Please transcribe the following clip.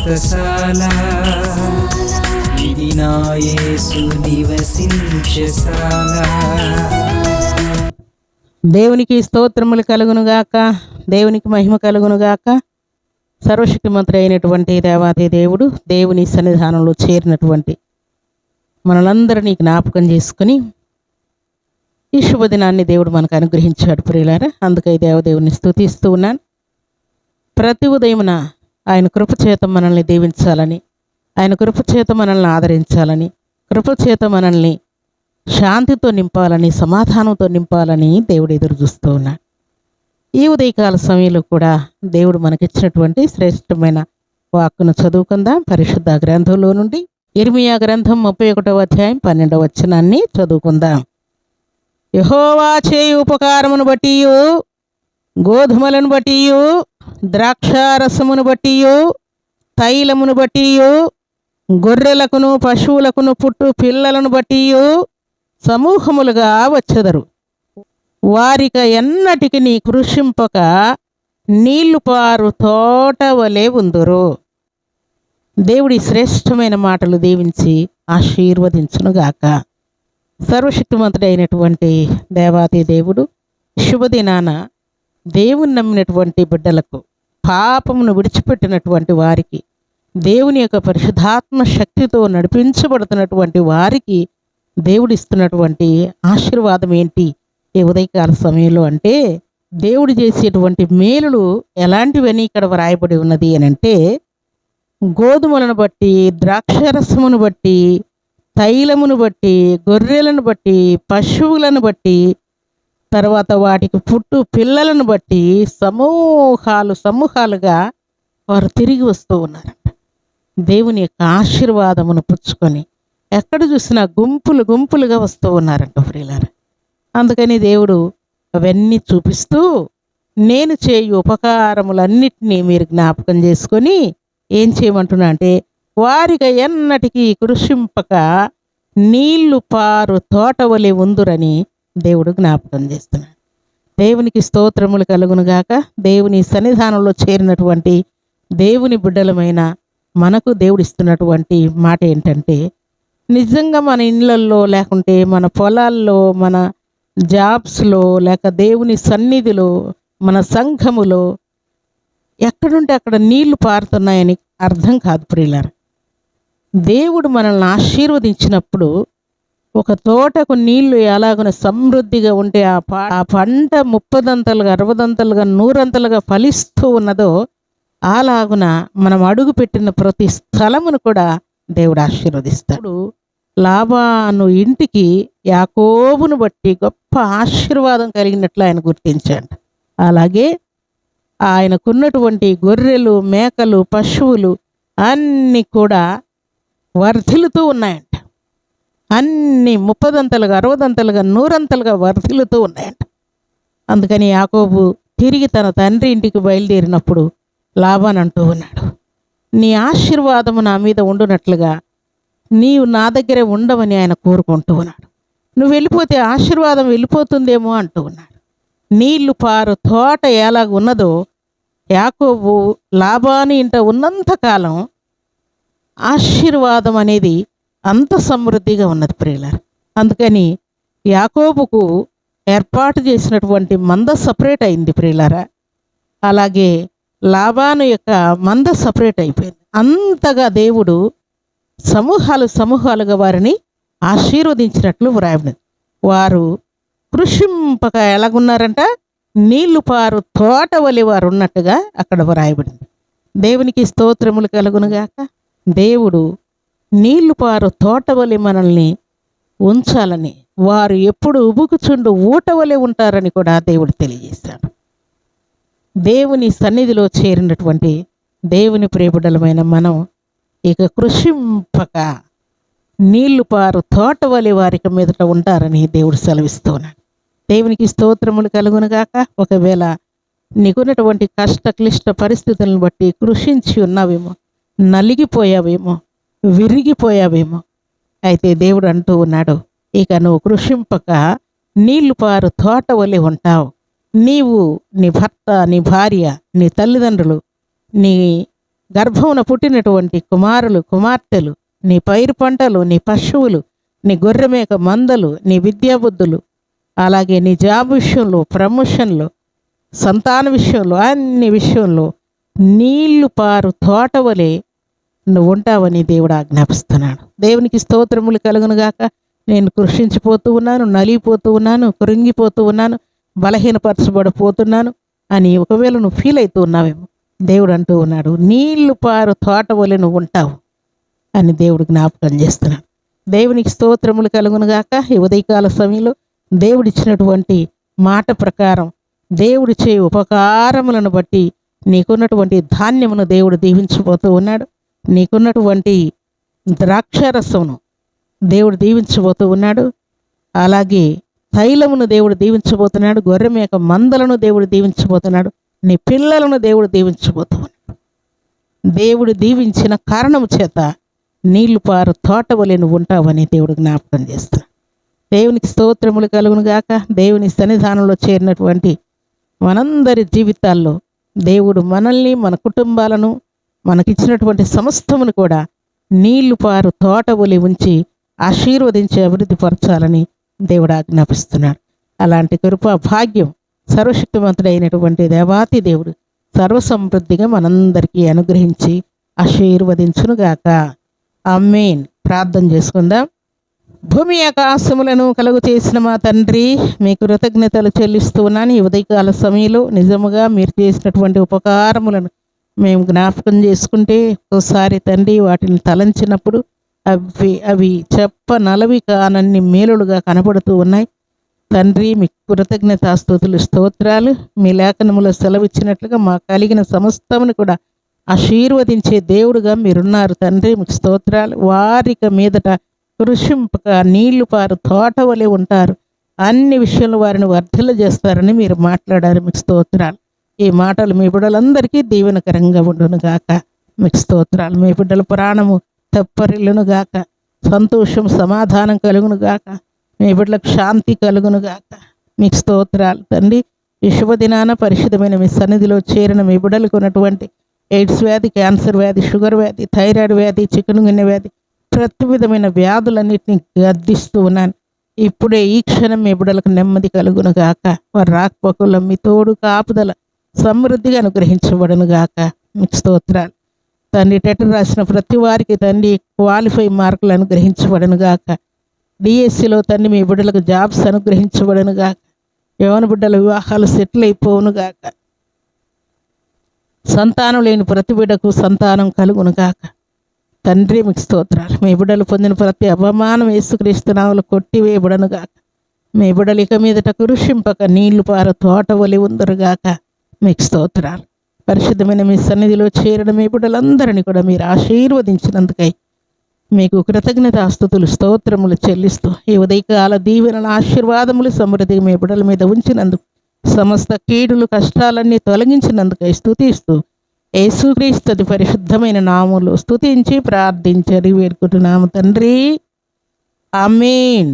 వ్రతశాల ఇది నా యేసు నివసించశాల. దేవునికి స్తోత్రములు కలుగునుగాక, దేవునికి మహిమ కలుగునుగాక. సర్వశక్తిమంతుడు అయినటువంటి దేవాది దేవుడు దేవుని సన్నిధానంలో చేరినటువంటి మనలందరినీ జ్ఞాపకం చేసుకుని ఈ శుభదినాన్ని దేవుడు మనకు అనుగ్రహించాడు ప్రియులారా. అందుకై దేవదేవుని స్తుతిస్తూ ఉన్నాను. ప్రతి ఉదయమున ఆయన కృపచేత మనల్ని దీవించాలని, ఆయన కృపచేత మనల్ని ఆదరించాలని, కృపచేత మనల్ని శాంతితో నింపాలని, సమాధానంతో నింపాలని దేవుడు ఎదురు చూస్తూ ఉన్నాడు. ఈ ఉదయకాల సమయంలో కూడా దేవుడు మనకిచ్చినటువంటి శ్రేష్టమైన వాక్కును చదువుకుందాం. పరిశుద్ధ గ్రంథంలో నుండి ఇర్మియా గ్రంథం 31వ అధ్యాయం 12వ వచనాన్ని చదువుకుందాం. యెహోవా చేయు ఉపకారమును బట్టియు, గోధుమలను బట్టియు, ద్రాక్షారసమును బట్టియు, తైలమును బట్టియు, గొర్రెలకును పశువులకును పుట్టు పిల్లలను బట్టియు సమూహములుగా వచ్చెదరు. వారిక ఎన్నటికి నీ కృషింపక నీళ్లు పారు తోట వలె ఉందురు. దేవుడి శ్రేష్టమైన మాటలు దీవించి ఆశీర్వదించునుగాక. సర్వశక్తిమంతుడైనటువంటి దేవాది దేవుడు శుభదినాన దేవుని నమ్మినటువంటి బిడ్డలకు, పాపమును విడిచిపెట్టినటువంటి వారికి, దేవుని యొక్క పరిశుద్ధాత్మ శక్తితో నడిపించబడుతున్నటువంటి వారికి దేవుడిస్తున్నటువంటి ఆశీర్వాదం ఏంటి ఈ ఉదయకాల సమయంలో అంటే, దేవుడు చేసేటువంటి మేలులు ఎలాంటివని ఇక్కడ వ్రాయబడి ఉన్నది అని అంటే, గోధుమలను బట్టి, ద్రాక్షరసమును బట్టి, తైలమును బట్టి, గొర్రెలను బట్టి, పశువులను బట్టి, తర్వాత వాటికి పుట్టు పిల్లలను బట్టి సమూహాలుగా వారు తిరిగి వస్తూ ఉన్నారంట. దేవుని యొక్క ఆశీర్వాదమును పుచ్చుకొని ఎక్కడ చూసినా గుంపులుగా వస్తూ ఉన్నారంట ప్రియులారా. అందుకని దేవుడు అవన్నీ చూపిస్తూ, నేను చేయు ఉపకారములన్నిటినీ మీరు జ్ఞాపకం చేసుకొని ఏం చేయమంటున్నా అంటే, వారిగా ఎన్నటికీ కృషింపక నీళ్లు పారు తోట వలె ఉందురని దేవుడు జ్ఞాపకం చేస్తున్నాడు. దేవునికి స్తోత్రములు కలుగునుగాక. దేవుని సన్నిధానంలో చేరినటువంటి దేవుని బిడ్డలమైన మనకు దేవుడు ఇస్తున్నటువంటి మాట ఏంటంటే, నిజంగా మన ఇళ్ళల్లో, లేకుంటే మన పొలాల్లో, మన జాబ్స్లో, లేక దేవుని సన్నిధిలో, మన సంఘములో ఎక్కడుంటే అక్కడ నీళ్లు పారుతున్నాయని అర్థం కాదు ప్రియులారా. దేవుడు మనల్ని ఆశీర్వదించినప్పుడు ఒక తోటకు నీళ్లు ఎలాగున సమృద్ధిగా ఉంటే ఆ పంట 30దంతలుగా 60దంతలుగా 100అంతలుగా ఫలిస్తూ ఉన్నదో, అలాగున మనం అడుగు పెట్టిన ప్రతి స్థలమును కూడా దేవుడు ఆశీర్వదిస్తాడు. లాబాను ఇంటికి యాకోబును బట్టి గొప్ప ఆశీర్వాదం కలిగినట్లు ఆయన గుర్తించాడు. అలాగే ఆయనకున్నటువంటి గొర్రెలు, మేకలు, పశువులు అన్నీ కూడా వర్ధిల్లుతూ ఉన్నాయంట. అన్నీ 30దంతలుగా 60దంతలుగా 100అంతలుగా వర్ధిల్లుతూ ఉన్నాయంట. అందుకని యాకోబు తిరిగి తన తండ్రి ఇంటికి బయలుదేరినప్పుడు లాబాను అంటూ ఉన్నాడు, నీ ఆశీర్వాదము నా మీద ఉండునట్లుగా నీవు నా దగ్గరే ఉండవని ఆయన కోరుకుంటూ ఉన్నాడు. నువ్వు వెళ్ళిపోతే ఆశీర్వాదం వెళ్ళిపోతుందేమో అంటూ ఉన్నాడు. నీళ్లు పారు తోట ఎలాగ ఉన్నదో, యాకోబు లాబాను ఇంట ఉన్నంతకాలం ఆశీర్వాదం అనేది అంత సమృద్ధిగా ఉన్నది ప్రియులారా. అందుకని యాకోబుకు ఏర్పాటు చేసినటువంటి మంద సపరేట్ అయింది ప్రియులారా. అలాగే లాబాను యొక్క మంద సపరేట్ అయిపోయింది. అంతగా దేవుడు సమూహాలుగా వారిని ఆశీర్వదించినట్లు వ్రాయబడింది. వారు కృషింపక ఎలాగున్నారంట, నీళ్లు పారు తోట వలె వారు ఉన్నట్టుగా అక్కడ వ్రాయబడింది. దేవునికి స్తోత్రములు కలుగునుగాక. దేవుడు నీళ్లు పారు తోట వలె మనల్ని ఉంచాలని, వారు ఎప్పుడు ఉబుకుచుండు ఊట వలె ఉంటారని కూడా దేవుడు తెలియజేశాడు. దేవుని సన్నిధిలో చేరినటువంటి దేవుని ప్రియబిడ్డలమైన మనం ఇక కృషింపక నీళ్లు పారు తోట వలె వారికి మీదట ఉంటారని దేవుడు సెలవిస్తున్నాడు. దేవునికి స్తోత్రములు కలుగునుగాక. ఒకవేళ నీకున్నటువంటి కష్ట క్లిష్ట పరిస్థితులను బట్టి కృషించి ఉన్నావేమో, నలిగిపోయావేమో, విరిగిపోయావేమో, అయితే దేవుడు అంటూ ఉన్నాడు, ఇక నువ్వు కృషింపక నీళ్లు పారు తోట వలె ఉంటావు. నీవు, నీ భర్త, నీ భార్య, నీ తల్లిదండ్రులు, నీ గర్భమున పుట్టినటువంటి కుమారులు కుమార్తెలు, నీ పైరు పంటలు, నీ పశువులు, నీ గొర్రెమేక మందలు, నీ విద్యాబుద్ధులు, అలాగే నీ జాబ్ విషయంలో, ప్రమోషన్లో, సంతాన విషయంలో, అన్ని విషయంలో నీళ్లు పారు తోట వలె నువ్వు ఉంటావని దేవుడు ఆజ్ఞాపిస్తున్నాడు. దేవునికి స్తోత్రములు కలుగునుగాక. నేను కృషించిపోతూ ఉన్నాను, నలిగిపోతూ ఉన్నాను, కృంగిపోతూ ఉన్నాను, బలహీనపరచబడిపోతున్నాను అని ఒకవేళ నువ్వు ఫీల్ అవుతూ ఉన్నావేమో, దేవుడు అంటూ ఉన్నాడు, నీళ్లు పారు తోట వలె నువ్వు ఉంటావు అని దేవుడు జ్ఞాపకం చేస్తున్నాడు. దేవునికి స్తోత్రములు కలుగునుగాక. ఈ ఉదయకాల సమయంలో దేవుడిచ్చినటువంటి మాట ప్రకారం దేవుడిచ్చే ఉపకారములను బట్టి నీకున్నటువంటి ధాన్యమును దేవుడు దీవించబోతూ ఉన్నాడు. నీకున్నటువంటి ద్రాక్షరసమును దేవుడు దీవించబోతూ ఉన్నాడు. అలాగే తైలమును దేవుడు దీవించబోతున్నాడు. గొర్రెమేక మందలను దేవుడు దీవించబోతున్నాడు. నీ పిల్లలను దేవుడు దీవించబోతూ ఉన్నాడు. దేవుడు దీవించిన కారణము చేత నీళ్లు పారు తోట వలె నువ్వు ఉంటావని దేవుడు జ్ఞాపకం చేస్తాడు. దేవునికి స్తోత్రములు కలుగును గాక. దేవుని సన్నిధానంలో చేరినటువంటి మనందరి జీవితాల్లో దేవుడు మనల్ని, మన కుటుంబాలను, మనకిచ్చినటువంటి సమస్తమును కూడా నీళ్లు పారు తోట వలె ఉంచి ఆశీర్వదించి అభివృద్ధి పరచాలని దేవుడు ఆజ్ఞాపిస్తున్నాడు. అలాంటి కృపా భాగ్యం సర్వశక్తిమంతుడైనటువంటి దేవాతి దేవుడు సర్వసమృద్ధిగా మనందరికీ అనుగ్రహించి ఆశీర్వదించునుగాక. ఆమేన్. ప్రార్థన చేసుకుందాం. భూమి ఆకాశములను కలుగు చేసిన మా తండ్రి, మీ కృతజ్ఞతలు చెల్లిస్తూ ఉన్నాను. ఈ ఉదయకాల సమయంలో నిజముగా మీరు చేసినటువంటి ఉపకారములను మేము జ్ఞాపకం చేసుకుంటే ఒకసారి తండ్రి వాటిని తలంచినప్పుడు అవి చెప్పనలవి కానన్ని మేలులుగా కనపడుతూ ఉన్నాయి. తండ్రి మీ కృతజ్ఞతాస్తుతులు, స్తోత్రాలు. మీ లేఖనములో సెలవిచ్చినట్లుగా మా కలిగిన సమస్తమును కూడా ఆశీర్వదించే దేవుడుగా మీరున్నారు తండ్రి. మీకు స్తోత్రాలు. వారిక మీదట కృషింపక నీళ్లు పారు తోట వలె ఉంటారు, అన్ని విషయంలో వారిని వర్ధల చేస్తారని మీరు మాట్లాడారు. మీకు స్తోత్రాలు. ఈ మాటలు మీ బిడ్డలందరికీ దీవెనకరంగా ఉండును గాక. మీకు స్తోత్రాలు. మీ బిడ్డల ప్రాణము తెప్పరిల్లును గాక. సంతోషం, సమాధానం కలుగును గాక. మీ బిడ్డలకు శాంతి కలుగును గాక. మీకు స్తోత్రాలు తండ్రి. ఈ శుభదినాన పరిశుద్ధమైన మీ సన్నిధిలో చేరిన మీ బిడ్డలకు ఉన్నటువంటి ఎయిడ్స్ వ్యాధి, క్యాన్సర్ వ్యాధి, షుగర్ వ్యాధి, థైరాయిడ్ వ్యాధి, చికున్గున్యా వ్యాధి, ప్రతి విధమైన వ్యాధులన్నింటినీ గద్దిస్తూ ఉన్నాను. ఇప్పుడే ఈ క్షణం మీ బిడ్డలకు నెమ్మది కలుగును గాక. వారి రాకపోకల్లో మీ తోడు కాపుదల సమృద్ధిగా అనుగ్రహించబడును గాక. మీకు స్తోత్రాలు తండ్రి. టెట్ రాసిన ప్రతి వారికి తండ్రి క్వాలిఫై మార్కులు అనుగ్రహించబడును గాక. డిఎస్సిలో తండ్రి మీ బిడ్డలకు జాబ్స్ అనుగ్రహించబడును గాక. యవ్వన బిడ్డల వివాహాలు సెటిల్ అయిపోవును గాక. సంతానం లేని ప్రతి బిడ్డకు సంతానం కలుగును గాక. తండ్రి మీకు స్తోత్రాలు. మీ బిడ్డలు పొందిన ప్రతి అవమానం యేసుక్రీస్తు నామములో కొట్టివేయబడును గాక. మీ బిడ్డలు ఇక మీదట కురుషింపక నీళ్లు పారు తోట వలె ఉందరుగాక. మీకు స్తోత్రాలు. పరిశుద్ధమైన మీ సన్నిధిలో చేరిన మీ బిడ్డలందరినీ కూడా మీరు ఆశీర్వదించినందుకై మీకు కృతజ్ఞతాస్తుతులు, స్తోత్రములు చెల్లిస్తూ ఈ ఉదయకాల దీవెనల ఆశీర్వాదములు సమృద్ధిగా మీ బిడ్డల మీద ఉంచినందుకు, సమస్త కీడులు కష్టాలన్నీ తొలగించినందుకై స్తుతిస్తూ యేసుక్రీస్తు పరిశుద్ధమైన నామములో స్తుతించి ప్రార్థించి వేడుకుంటున్నాము తండ్రి. ఆమేన్.